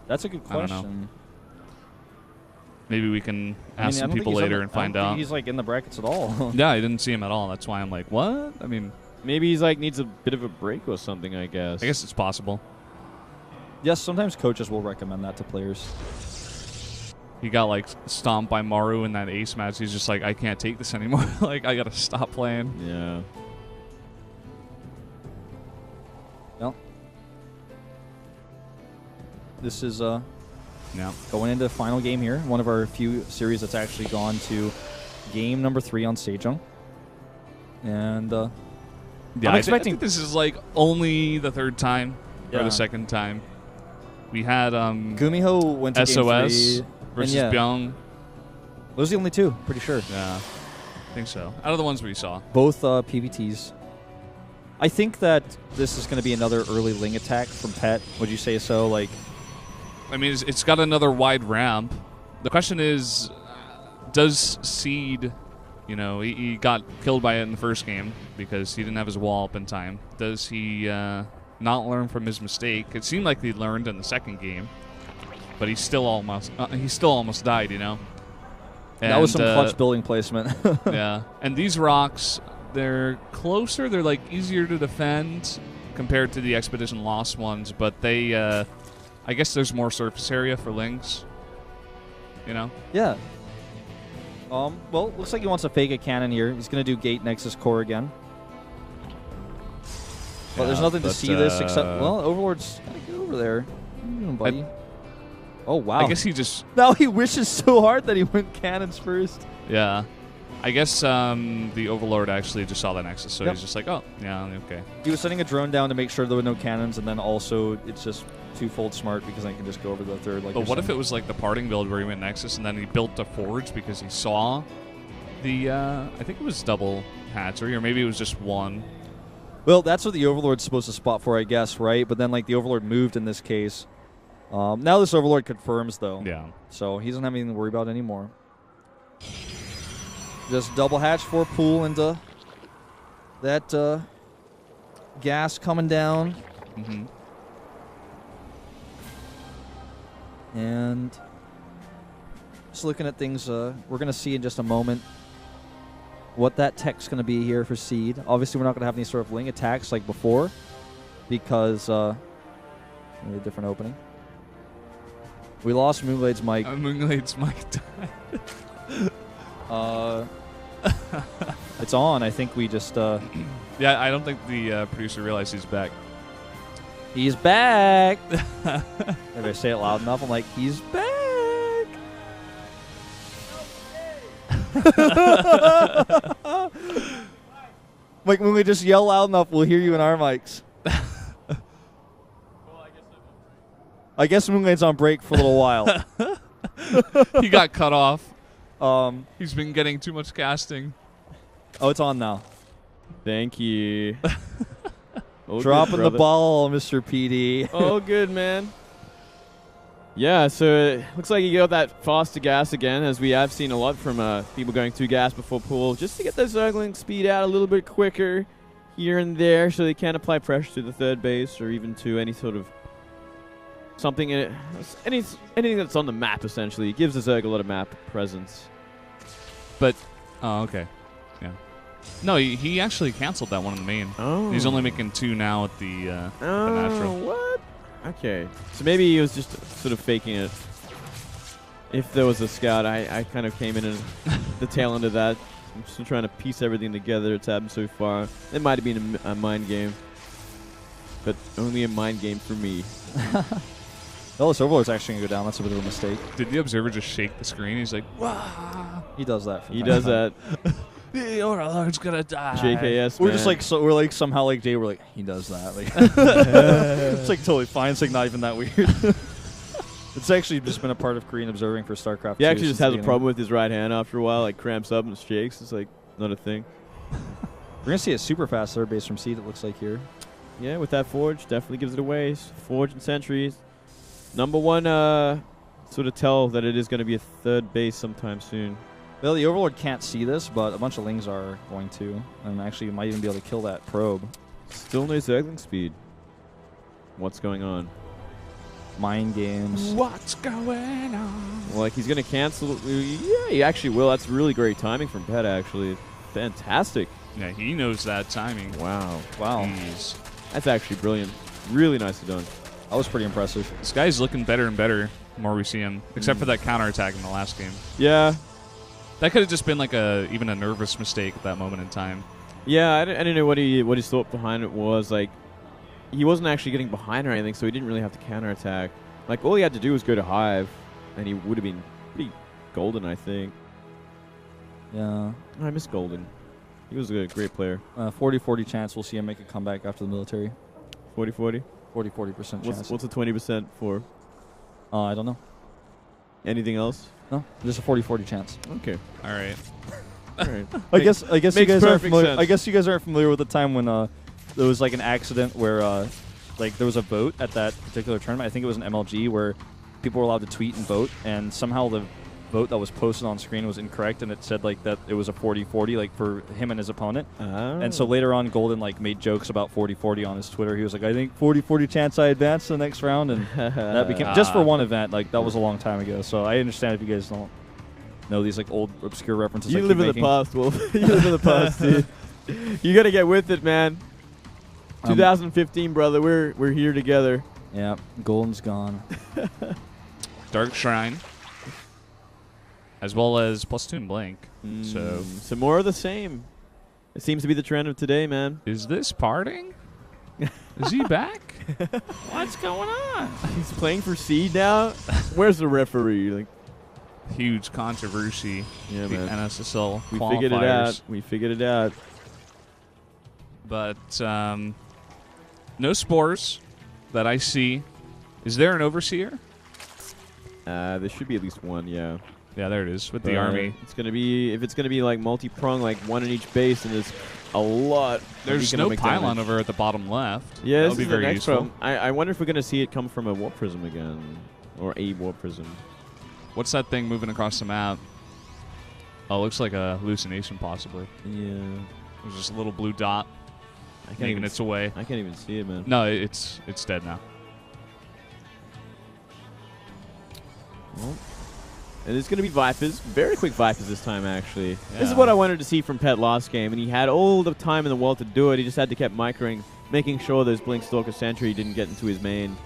That's a good question. Maybe we can ask some people later and find out. I don't think he's like in the brackets at all. Yeah, I didn't see him at all. That's why I'm like, what? I mean, maybe he's like needs a bit of a break or something, I guess. I guess it's possible. Yes, sometimes coaches will recommend that to players. He got like stomped by Maru in that ace match. He's just like, I can't take this anymore. Like, I got to stop playing. Yeah. Well, this is yeah, going into the final game here. One of our few series that's actually gone to game number 3 on Sejong. And yeah, I'm expecting I think this is like only the 3rd time or the 2nd time. We had Gumiho went to SOS game 3 versus Byung. Those are the only 2, pretty sure. Yeah, I think so. Out of the ones we saw. Both PVTs. I think that this is going to be another early Ling attack from Pet. Would you say so? Like, I mean, it's got another wide ramp. The question is, does Seed, you know, he got killed by it in the first game because he didn't have his wall up in time. Does he not learn from his mistake? It seemed like he learned in the 2nd game, but he still almost died, you know? And, that was some clutch building placement. Yeah, and these rocks, they're closer. They're like easier to defend compared to the Expedition Lost ones, but they... I guess there's more surface area for Lings, you know? Yeah. Well, looks like he wants to fake a cannon here. He's going to do Gate Nexus Core again. But there's nothing to see this except, well, Overlord's got to get over there. What are you doing, buddy? Oh, wow. I guess he just... Now he wishes so hard that he went cannons first. Yeah. I guess the Overlord actually just saw the Nexus, so he's just like, oh, yeah, okay. He was sending a drone down to make sure there were no cannons, and then also it's just twofold smart because I can just go over the 3rd. Like, but what if it was like the parting build where he went Nexus and then he built the Forge because he saw the, I think it was double hatchery, or maybe it was just one. Well, that's what the Overlord's supposed to spot for, I guess, right? But then, like, the Overlord moved in this case. Now this Overlord confirms, though. Yeah. So he doesn't have anything to worry about anymore. Just double hatch for pool into that gas coming down. Mm-hmm. And just looking at things, we're going to see in just a moment what that tech's going to be here for Seed. Obviously, we're not going to have any sort of Ling attacks like before because a different opening. We lost Moonglade's mic. Moonglade's mic died. It's on. I think we just... yeah, I don't think the producer realized he's back. He's back! If I say it loud enough, I'm like, he's back! Like, when we just yell loud enough, we'll hear you in our mics. I guess Moonglade's on break for a little while. He got cut off. He's been getting too much casting. Oh, it's on now. Thank you. Dropping the ball, Mr. PD. Oh, good, man. Yeah, so it looks like you got that faster gas again, as we have seen a lot from people going 2 gas before pool, just to get their Zergling speed out a little bit quicker here and there so they can apply pressure to the 3rd base or even to any sort of something, anything that's on the map, essentially. It gives the Zerg a lot of map presence. But, oh, okay. Yeah. No, he actually canceled that one in the main. Oh. He's only making 2 now at the natural. What? Okay. So maybe he was just sort of faking it. If there was a scout, I kind of came in the tail end of that. I'm still trying to piece everything together. It's happened so far. It might have been a mind game. But only a mind game for me. Well, this Overlord's actually going to go down. That's a bit of a mistake. Did the observer just shake the screen? He's like, wow. He does that. He does that. The Overlord's going to die. JKS, We're man. just like, so we're like somehow like Jay, we're like, he does that. Like, it's like totally fine. It's like not even that weird. It's actually just been a part of Korean observing for StarCraft. He actually just has a problem with his right hand after a while, like cramps up and shakes. It's like not a thing. We're going to see a super fast 3rd base from Seed, it looks like here. Yeah, with that Forge, definitely gives it away. Forge and Sentries. Number 1, sort of tell that it is going to be a 3rd base sometime soon. Well, the Overlord can't see this, but a bunch of Lings are going to. And actually, you might even be able to kill that probe. Still no Zergling speed. What's going on? Mind games. What's going on? Like, he's going to cancel. Yeah, he actually will. That's really great timing from Pet, actually. Fantastic. Yeah, he knows that timing. Wow. Wow. Jeez. That's actually brilliant. Really nicely done. That was pretty impressive. This guy's looking better and better the more we see him, except for that counterattack in the last game. Yeah. That could have just been like even a nervous mistake at that moment in time. Yeah, I didn't know what his thought behind it was. Like, he wasn't actually getting behind or anything, so he didn't really have to counterattack. Like, all he had to do was go to Hive, and he would have been pretty golden, I think. Yeah. I miss Golden. He was a great player. 40-40 chance we'll see him make a comeback after the military. 40-40? 40% chance. What's the 20% for? I don't know. Anything else? No, just a 40-40 chance. Okay. All right. All right. I guess you guys aren't familiar. sense. I guess you guys aren't familiar with the time when there was like an accident where like there was a vote at that particular tournament. I think it was an MLG where people were allowed to tweet and vote, and somehow the vote that was posted on screen was incorrect, and it said like that it was a 40-40 like for him and his opponent. Oh. And so later on, Golden like made jokes about 40-40 on his Twitter. He was like, I think 40-40 chance I advance to the next round, and that became just for one event. Like that was a long time ago. So I understand if you guys don't know these like old obscure references. You live in the past, Wolf. You live in the past, dude. You got to get with it, man. 2015, brother. We're here together. Yeah, Golden's gone. Dark Shrine, as well as +2 and Blink. So some more of the same. It seems to be the trend of today, man. is this parting? Is he back? What's going on? He's playing for Seed now. Where's the referee? Like, Huge controversy. yeah, The man. NSSL We qualifiers. figured it out. We figured it out. But no spores that I see. Is there an overseer? There should be at least one, yeah. Yeah, there it is with the army. It's gonna be if it's gonna be like multi-prong, like one in each base, and there's a lot. There's of no economic pylon damage. over at the bottom left. Yeah, that this would be is the very next useful. problem. I wonder if we're gonna see it come from a warp prism again, or a warp prism. What's that thing moving across the map? Oh, looks like a hallucination, possibly. Yeah, There's just a little blue dot I can't making even. its way. I can't even see it, man. No, it's dead now. Well, and there's going to be Vipers. Very quick Vipers this time, actually. This is Yeah. what I wanted to see from Pet last game, and he had all the time in the world to do it. He just had to keep microing, making sure those Blink Stalker Sentry didn't get into his main.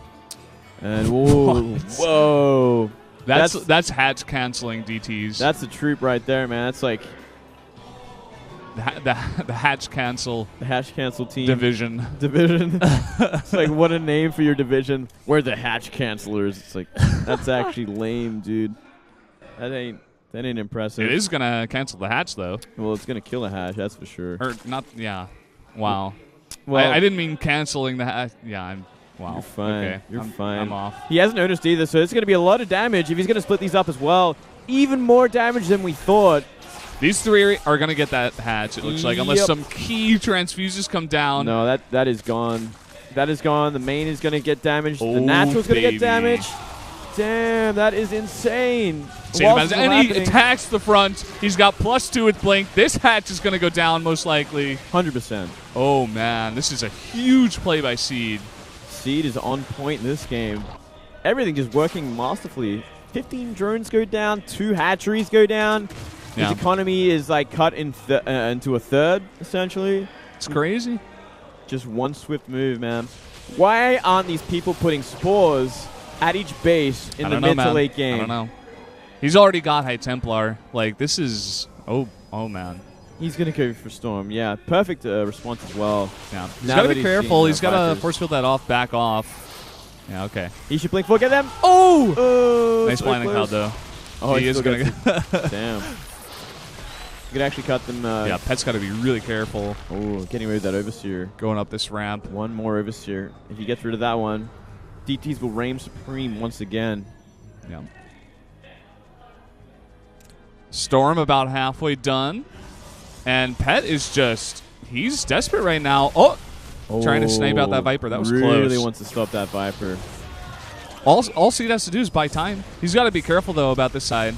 And whoa, whoa. That's hatch canceling DTs. That's a troop right there, man. That's like the hatch cancel the hatch cancel team. division. Division. It's like, what a name for your division. We're the hatch cancelers. It's like, that's actually lame, dude. That ain't impressive. It is gonna cancel the hatch though, Well, it's going to kill a hatch, that's for sure. or not? Yeah. Wow. Well, I didn't mean canceling the hatch. Yeah, I'm. Wow. You're fine. Okay. You're I'm fine. I'm off. He hasn't noticed either, so it's going to be a lot of damage. If he's going to split these up as well, even more damage than we thought. These three are gonna get that hatch. It looks like, unless Yep. some key transfuses come down. No, that is gone. That is gone. The main is going to get damaged. Oh, the natural's going to baby. get damaged. Damn, that is insane. Insane While amount. this is And he happening- attacks the front. He's got +2 with Blink. This hatch is gonna go down most likely. 100%. Oh man, this is a huge play by Seed. Seed is on point in this game. Everything just working masterfully. 15 drones go down, 2 hatcheries go down. Yeah. His economy is like cut into a third, essentially. It's crazy. Just one swift move, man. Why aren't these people putting spores at each base in I the don't know, mid to man. late game? I don't know. He's already got High Templar. Like, this is... Oh man. He's going to go for Storm. Yeah, perfect response as well. Yeah. He's Now got to that be he's careful. seen, He's got to Vipers. force field that off, back off. Yeah, okay. He should blink for get them. Oh! Nice so blinding close. cloud, though. Oh, he he's is still going got to... Damn. You could actually cut them. Yeah, Pet's got to be really careful Oh, getting rid of that Overseer. going up this ramp. One more Overseer. If he gets rid of that one, DTs will reign supreme once again. Yeah. Storm about halfway done. And Pet is just... He's desperate right now. Oh! Trying to snipe out that Viper. That was really close. wants to stop that Viper. All Seed has to do is buy time. He's got to be careful, though, about this side.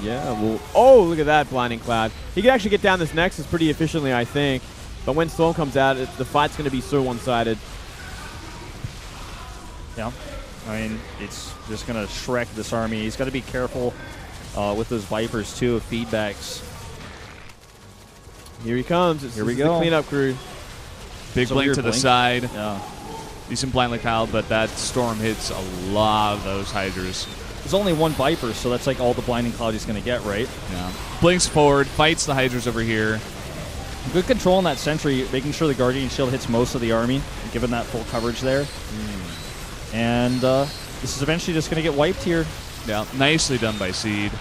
Yeah, well... Oh, look at that blinding cloud. He can actually get down this Nexus pretty efficiently, I think. But when Storm comes out, the fight's going to be so one-sided. Yeah. I mean, it's just going to Shrek this army. He's got to be careful with those Vipers, too, of feedbacks. Here he comes. Here we The go. cleanup crew. Big blink to the side. Yeah. Decent blindly piled, but that storm hits a lot of those Hydras. There's only one Viper, so that's like all the blinding cloud he's going to get, right? Yeah. Blinks forward, fights the Hydras over here. Good control on that sentry, making sure the Guardian Shield hits most of the army, given that full coverage there. And this is eventually just going to get wiped here. Yeah, nicely done by Seed.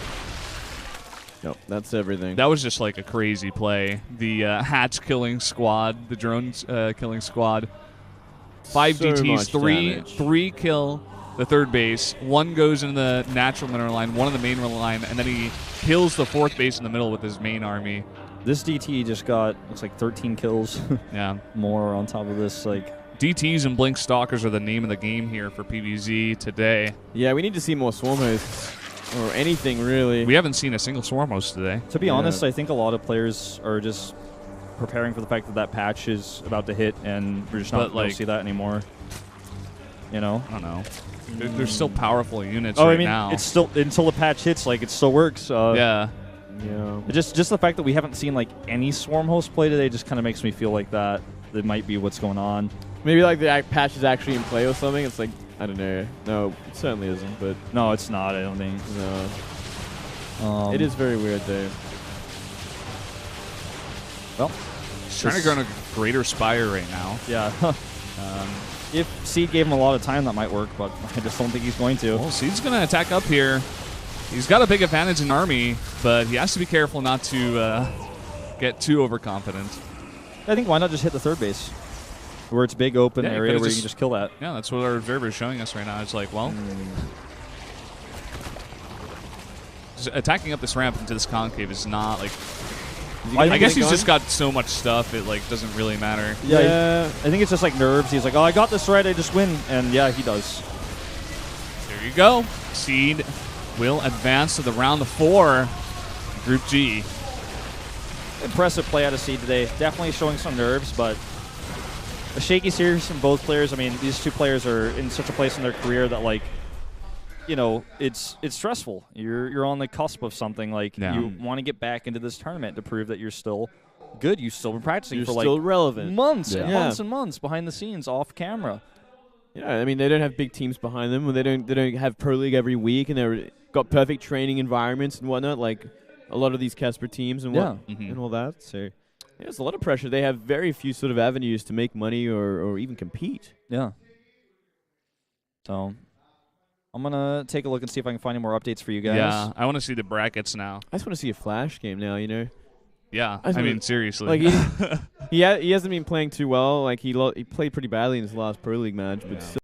Nope, that's everything. That was just like a crazy play. The hatch killing squad, the drones killing squad. 5 So DTs, much damage. three kill the third base. One goes into the natural mineral line, one in the main mineral line, and then he kills the fourth base in the middle with his main army. This DT just got, looks like 13 kills. Yeah. More on top of this, like... DTs and Blink Stalkers are the name of the game here for PvZ today. Yeah, we need to see more swarm hosts. Or anything, really. We haven't seen a single swarm host today. To be honest, I think a lot of players are just preparing for the fact that that patch is about to hit, and we're just not going to see that anymore. You know? I don't know. They're still powerful units I right mean, now. it's still, until the patch hits, like, it still works. Yeah. Yeah. Just the fact that we haven't seen, like, any swarm host play today just kind of makes me feel like that might be what's going on. Maybe, like, the patch is actually in play or something. It's like, I don't know. No, it certainly isn't, but... No, it's not, I don't think. No. It is very weird, though. Well, he's trying to go on a greater spire right now. Yeah. If Seed gave him a lot of time, that might work, but I just don't think he's going to. Well, Seed's going to attack up here. He's got a big advantage in army, but he has to be careful not to get too overconfident. I think why not just hit the third base? Where it's big open area where you can just kill that. Yeah, that's what our observer is showing us right now. It's like, well, just attacking up this ramp into this concave is not like... I guess he's just got so much stuff, it like doesn't really matter. Yeah, I think it's just like nerves. He's like, oh, I got this right, I just win. And yeah, he does. There you go. Seed will advance to the round of 4. Group G. Impressive play out of Seed today. Definitely showing some nerves, but a shaky series from both players. I mean, these two players are in such a place in their career that, like, you know, it's stressful. You're on the cusp of something. Like, you want to get back into this tournament to prove that you're still good. You've still been practicing for, like, relevant. months and months and months behind the scenes, off camera. Yeah, I mean, they don't have big teams behind them. They don't have Pro League every week, and they've got perfect training environments and whatnot, like a lot of these Casper teams and and all that. So yeah, there's a lot of pressure. They have very few sort of avenues to make money or even compete. Yeah. So I'm going to take a look and see if I can find any more updates for you guys. Yeah, I want to see the brackets now. I just want to see a Flash game now, you know? Yeah, I mean, seriously. Like he hasn't been playing too well. Like he played pretty badly in his last Pro League match, but still.